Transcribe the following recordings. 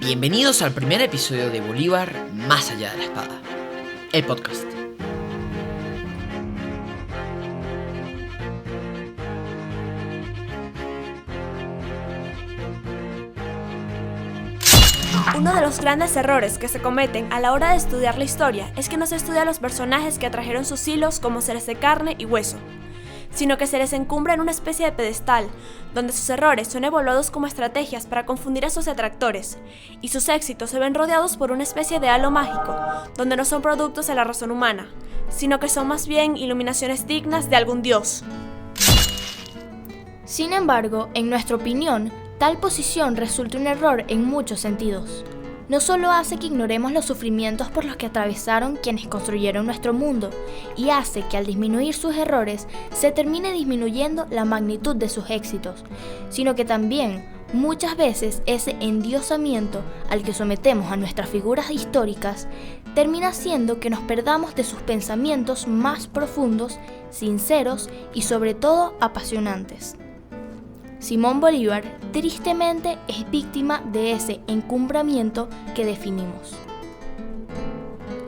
Bienvenidos al primer episodio de Bolívar Más Allá de la Espada, el podcast. Uno de los grandes errores que se cometen a la hora de estudiar la historia es que no se estudia a los personajes que atrajeron sus hilos como seres de carne y hueso, sino que se les encumbra en una especie de pedestal, donde sus errores son evaluados como estrategias para confundir a sus detractores, y sus éxitos se ven rodeados por una especie de halo mágico, donde no son productos de la razón humana, sino que son más bien iluminaciones dignas de algún dios. Sin embargo, en nuestra opinión, tal posición resulta un error en muchos sentidos. No solo hace que ignoremos los sufrimientos por los que atravesaron quienes construyeron nuestro mundo, y hace que al disminuir sus errores se termine disminuyendo la magnitud de sus éxitos, sino que también, muchas veces, ese endiosamiento al que sometemos a nuestras figuras históricas termina haciendo que nos perdamos de sus pensamientos más profundos, sinceros y sobre todo apasionantes. Simón Bolívar, tristemente, es víctima de ese encumbramiento que definimos.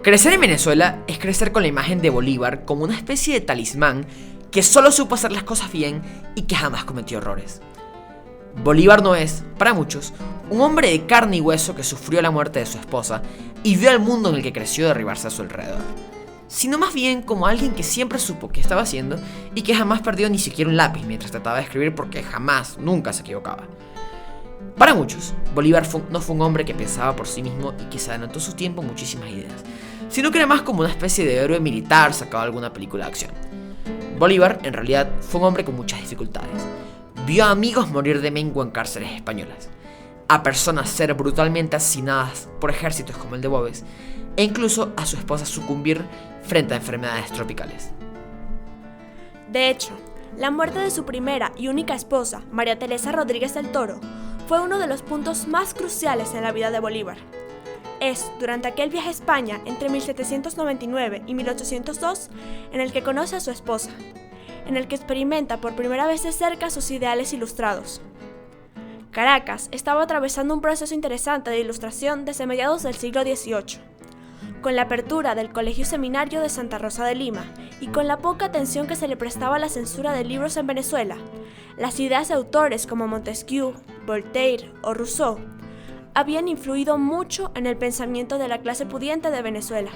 Crecer en Venezuela es crecer con la imagen de Bolívar como una especie de talismán que solo supo hacer las cosas bien y que jamás cometió errores. Bolívar no es, para muchos, un hombre de carne y hueso que sufrió la muerte de su esposa y vio al mundo en el que creció derribarse a su alrededor, sino más bien como alguien que siempre supo qué estaba haciendo y que jamás perdió ni siquiera un lápiz mientras trataba de escribir porque nunca se equivocaba. Para muchos, Bolívar no fue un hombre que pensaba por sí mismo y que se adelantó su tiempo muchísimas ideas, sino que era más como una especie de héroe militar sacado de alguna película de acción. Bolívar, en realidad, fue un hombre con muchas dificultades. Vio a amigos morir de mengua en cárceles españolas, a personas ser brutalmente asesinadas por ejércitos como el de Boves, e incluso a su esposa sucumbir frente a enfermedades tropicales. De hecho, la muerte de su primera y única esposa, María Teresa Rodríguez del Toro, fue uno de los puntos más cruciales en la vida de Bolívar. Es durante aquel viaje a España entre 1799 y 1802 en el que conoce a su esposa, en el que experimenta por primera vez de cerca sus ideales ilustrados. Caracas estaba atravesando un proceso interesante de ilustración desde mediados del siglo XVIII. Con la apertura del Colegio Seminario de Santa Rosa de Lima y con la poca atención que se le prestaba a la censura de libros en Venezuela, las ideas de autores como Montesquieu, Voltaire o Rousseau habían influido mucho en el pensamiento de la clase pudiente de Venezuela.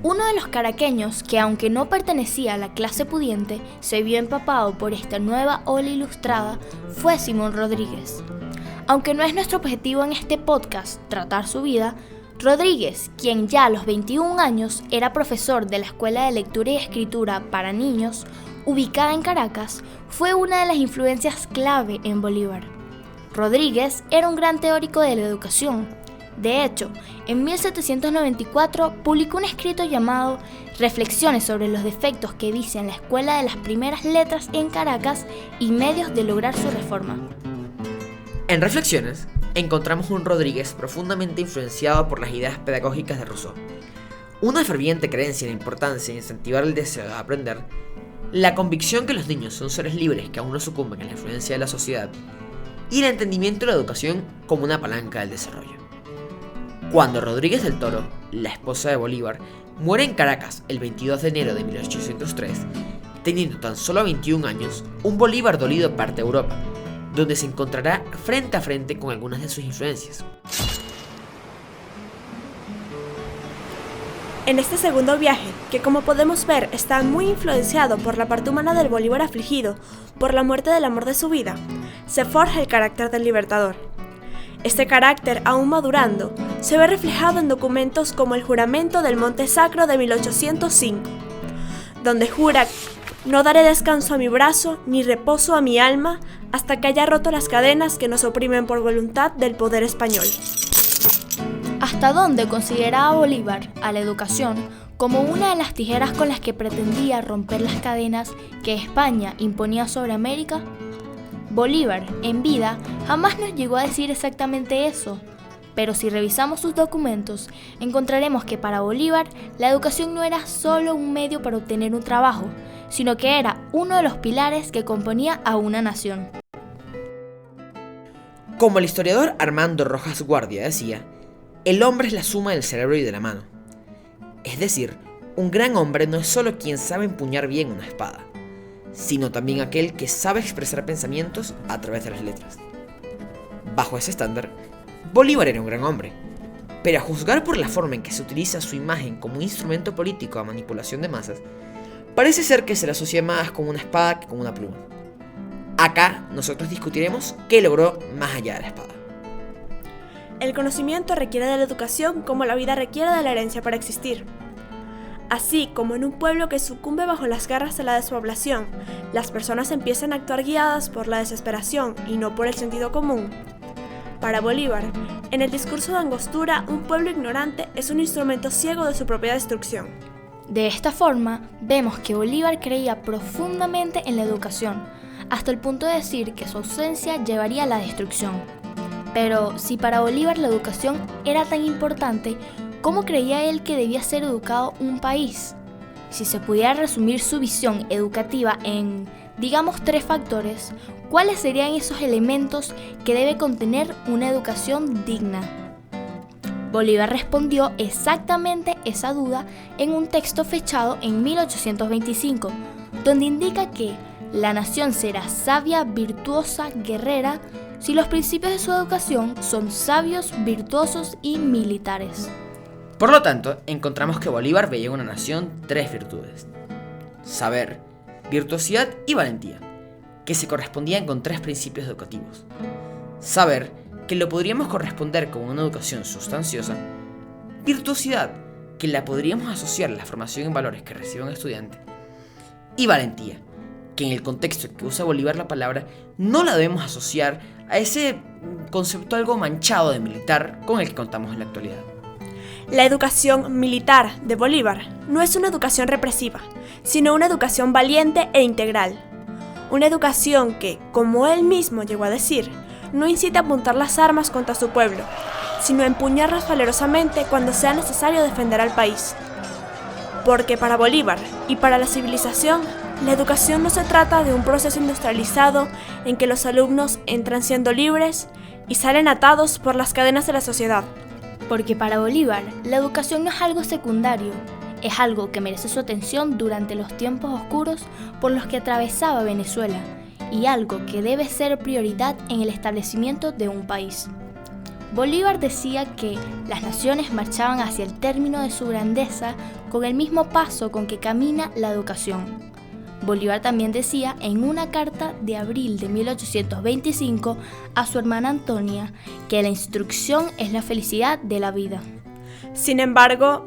Uno de los caraqueños que, aunque no pertenecía a la clase pudiente, se vio empapado por esta nueva ola ilustrada fue Simón Rodríguez. Aunque no es nuestro objetivo en este podcast tratar su vida, Rodríguez, quien ya a los 21 años era profesor de la Escuela de Lectura y Escritura para Niños, ubicada en Caracas, fue una de las influencias clave en Bolívar. Rodríguez era un gran teórico de la educación. De hecho, en 1794 publicó un escrito llamado Reflexiones sobre los defectos que dice en la Escuela de las Primeras Letras en Caracas y medios de lograr su reforma. En Reflexiones, encontramos un Rodríguez profundamente influenciado por las ideas pedagógicas de Rousseau, una ferviente creencia en la importancia de incentivar el deseo de aprender, la convicción que los niños son seres libres que aún no sucumben a la influencia de la sociedad, y el entendimiento de la educación como una palanca del desarrollo. Cuando Rodríguez del Toro, la esposa de Bolívar, muere en Caracas el 22 de enero de 1803, teniendo tan solo 21 años, un Bolívar dolido parte a Europa, donde se encontrará frente a frente con algunas de sus influencias. En este segundo viaje, que como podemos ver está muy influenciado por la parte humana del Bolívar afligido por la muerte del amor de su vida, se forja el carácter del libertador. Este carácter, aún madurando, se ve reflejado en documentos como el Juramento del Monte Sacro de 1805, donde jura: no daré descanso a mi brazo, ni reposo a mi alma, hasta que haya roto las cadenas que nos oprimen por voluntad del poder español. ¿Hasta dónde consideraba Bolívar a la educación como una de las tijeras con las que pretendía romper las cadenas que España imponía sobre América? Bolívar, en vida, jamás nos llegó a decir exactamente eso, pero si revisamos sus documentos, encontraremos que para Bolívar la educación no era solo un medio para obtener un trabajo, sino que era uno de los pilares que componía a una nación. Como el historiador Armando Rojas Guardia decía, el hombre es la suma del cerebro y de la mano. Es decir, un gran hombre no es solo quien sabe empuñar bien una espada, sino también aquel que sabe expresar pensamientos a través de las letras. Bajo ese estándar, Bolívar era un gran hombre, pero a juzgar por la forma en que se utiliza su imagen como un instrumento político a manipulación de masas, parece ser que se le asocia más con una espada que con una pluma. Acá nosotros discutiremos qué logró más allá de la espada. El conocimiento requiere de la educación como la vida requiere de la herencia para existir. Así como en un pueblo que sucumbe bajo las garras de la despoblación, las personas empiezan a actuar guiadas por la desesperación y no por el sentido común. Para Bolívar, en el discurso de Angostura, un pueblo ignorante es un instrumento ciego de su propia destrucción. De esta forma, vemos que Bolívar creía profundamente en la educación, hasta el punto de decir que su ausencia llevaría a la destrucción. Pero si para Bolívar la educación era tan importante, ¿cómo creía él que debía ser educado un país? Si se pudiera resumir su visión educativa en, digamos, 3 factores, ¿cuáles serían esos elementos que debe contener una educación digna? Bolívar respondió exactamente esa duda en un texto fechado en 1825, donde indica que la nación será sabia, virtuosa, guerrera, si los principios de su educación son sabios, virtuosos y militares. Por lo tanto, encontramos que Bolívar veía en una nación 3 virtudes: saber, virtuosidad y valentía, que se correspondían con 3 principios educativos. Saber, que lo podríamos corresponder con una educación sustanciosa; virtuosidad, que la podríamos asociar a la formación en valores que recibe un estudiante; y valentía, que en el contexto en que usa Bolívar la palabra, no la debemos asociar a ese concepto algo manchado de militar con el que contamos en la actualidad. La educación militar de Bolívar no es una educación represiva, sino una educación valiente e integral. Una educación que, como él mismo llegó a decir, no incita a apuntar las armas contra su pueblo, sino a empuñarlas valerosamente cuando sea necesario defender al país. Porque para Bolívar y para la civilización, la educación no se trata de un proceso industrializado en que los alumnos entran siendo libres y salen atados por las cadenas de la sociedad. Porque para Bolívar, la educación no es algo secundario, es algo que merece su atención durante los tiempos oscuros por los que atravesaba Venezuela, y algo que debe ser prioridad en el establecimiento de un país. Bolívar decía que las naciones marchaban hacia el término de su grandeza con el mismo paso con que camina la educación. Bolívar también decía en una carta de abril de 1825 a su hermana Antonia que la instrucción es la felicidad de la vida. Sin embargo,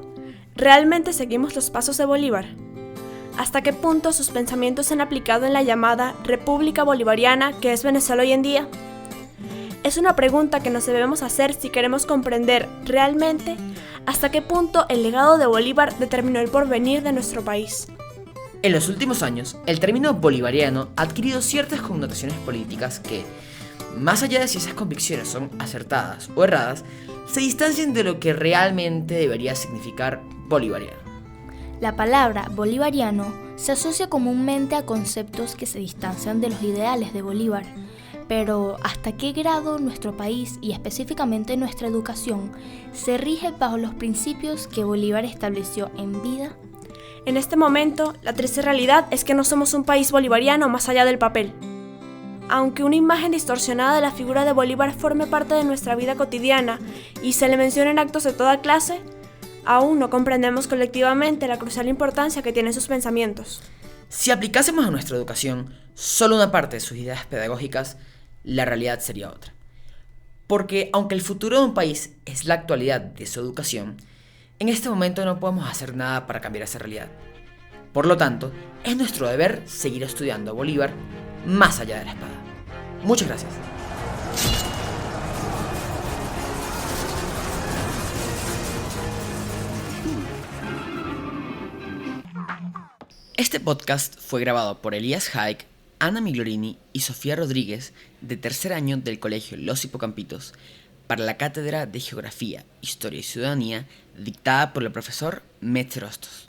¿realmente seguimos los pasos de Bolívar? ¿Hasta qué punto sus pensamientos se han aplicado en la llamada República Bolivariana que es Venezuela hoy en día? Es una pregunta que nos debemos hacer si queremos comprender realmente hasta qué punto el legado de Bolívar determinó el porvenir de nuestro país. En los últimos años, el término bolivariano ha adquirido ciertas connotaciones políticas que, más allá de si esas convicciones son acertadas o erradas, se distancian de lo que realmente debería significar bolivariano. La palabra bolivariano se asocia comúnmente a conceptos que se distancian de los ideales de Bolívar, pero ¿hasta qué grado nuestro país y específicamente nuestra educación se rige bajo los principios que Bolívar estableció en vida? En este momento, la triste realidad es que no somos un país bolivariano más allá del papel. Aunque una imagen distorsionada de la figura de Bolívar forme parte de nuestra vida cotidiana y se le menciona en actos de toda clase, aún no comprendemos colectivamente la crucial importancia que tienen sus pensamientos. Si aplicásemos a nuestra educación solo una parte de sus ideas pedagógicas, la realidad sería otra. Porque aunque el futuro de un país es la actualidad de su educación, en este momento no podemos hacer nada para cambiar esa realidad. Por lo tanto, es nuestro deber seguir estudiando a Bolívar más allá de la espada. Muchas gracias. Este podcast fue grabado por Elías Haik, Ana Miglorini y Sofía Rodríguez, de tercer año del Colegio Los Hipocampitos, para la Cátedra de Geografía, Historia y Ciudadanía, dictada por el profesor Metzer Hostos.